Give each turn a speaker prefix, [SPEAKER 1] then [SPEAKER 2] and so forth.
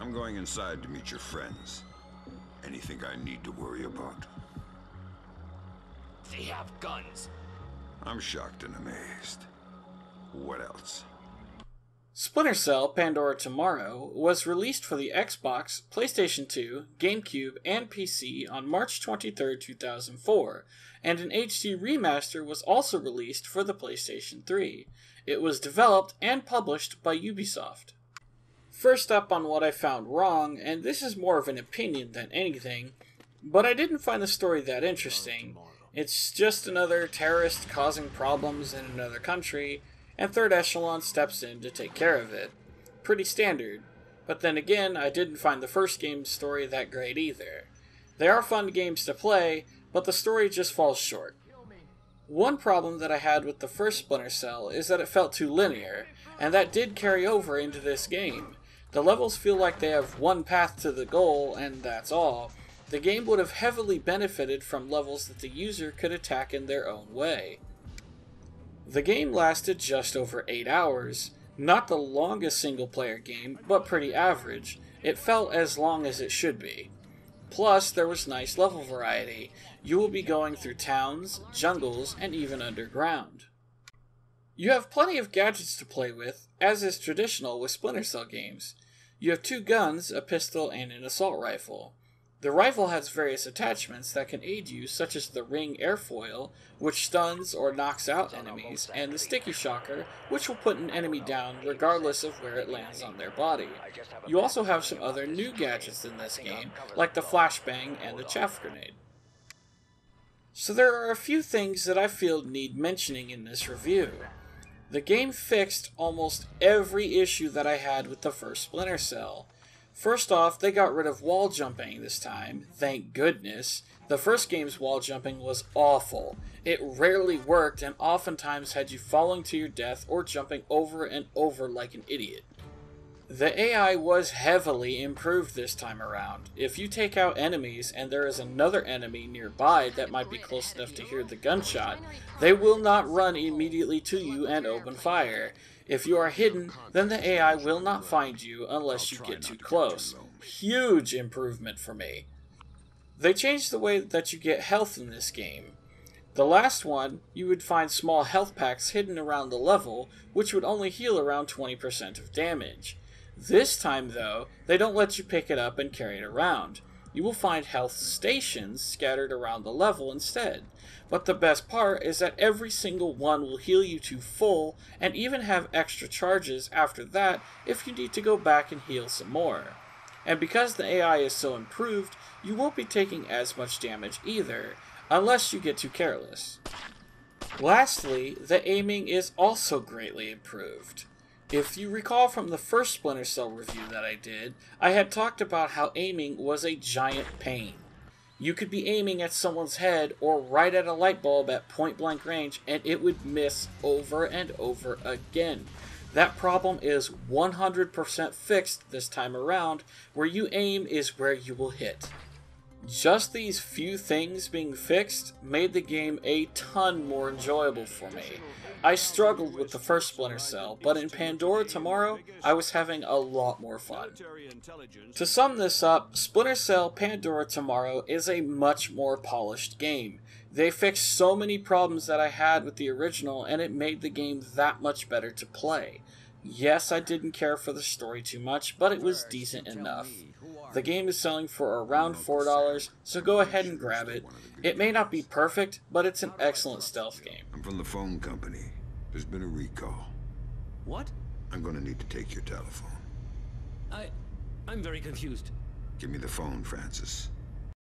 [SPEAKER 1] I'm going inside to meet your friends. Anything I need to worry about?
[SPEAKER 2] They have guns.
[SPEAKER 1] I'm shocked and amazed. What else?
[SPEAKER 3] Splinter Cell Pandora Tomorrow was released for the Xbox, PlayStation 2, GameCube, and PC on March 23, 2004, and an HD remaster was also released for the PlayStation 3. It was developed and published by Ubisoft. First up on what I found wrong, and this is more of an opinion than anything, but I didn't find the story that interesting. It's just another terrorist causing problems in another country, and Third Echelon steps in to take care of it. Pretty standard. But then again, I didn't find the first game's story that great either. They are fun games to play, but the story just falls short. One problem that I had with the first Splinter Cell is that it felt too linear, and that did carry over into this game. The levels feel like they have one path to the goal, and that's all. The game would have heavily benefited from levels that the user could attack in their own way. The game lasted just over 8 hours, not the longest single-player game, but pretty average. It felt as long as it should be. Plus, there was nice level variety. You will be going through towns, jungles, and even underground. You have plenty of gadgets to play with, as is traditional with Splinter Cell games. You have 2 guns, a pistol, and an assault rifle. The rifle has various attachments that can aid you, such as the ring airfoil, which stuns or knocks out enemies, and the sticky shocker, which will put an enemy down regardless of where it lands on their body. You also have some other new gadgets in this game, like the flashbang and the chaff grenade. So there are a few things that I feel need mentioning in this review. The game fixed almost every issue that I had with the first Splinter Cell. First off, they got rid of wall jumping this time, thank goodness. The first game's wall jumping was awful. It rarely worked and oftentimes had you falling to your death or jumping over and over like an idiot. The AI was heavily improved this time around. If you take out enemies and there is another enemy nearby that might be close enough to hear the gunshot, they will not run immediately to you and open fire. If you are hidden, then the AI will not find you unless you get too close. Huge improvement for me. They changed the way that you get health in this game. The last one, you would find small health packs hidden around the level, which would only heal around 20% of damage. This time, though, they don't let you pick it up and carry it around. You will find health stations scattered around the level instead. But the best part is that every single one will heal you to full, and even have extra charges after that if you need to go back and heal some more. And because the AI is so improved, you won't be taking as much damage either, unless you get too careless. Lastly, the aiming is also greatly improved. If you recall from the first Splinter Cell review that I did, I had talked about how aiming was a giant pain. You could be aiming at someone's head or right at a light bulb at point-blank range and it would miss over and over again. That problem is 100% fixed this time around, where you aim is where you will hit. Just these few things being fixed made the game a ton more enjoyable for me. I struggled with the first Splinter Cell, but in Pandora Tomorrow, I was having a lot more fun. To sum this up, Splinter Cell Pandora Tomorrow is a much more polished game. They fixed so many problems that I had with the original, and it made the game that much better to play. Yes, I didn't care for the story too much, but it was decent enough. The game is selling for around $4, so go ahead and grab it. It may not be perfect, but it's an excellent stealth game.
[SPEAKER 1] I'm from the phone company. There's been a recall.
[SPEAKER 2] What?
[SPEAKER 1] I'm gonna need to take your telephone.
[SPEAKER 2] I'm very confused.
[SPEAKER 1] Give me the phone, Francis.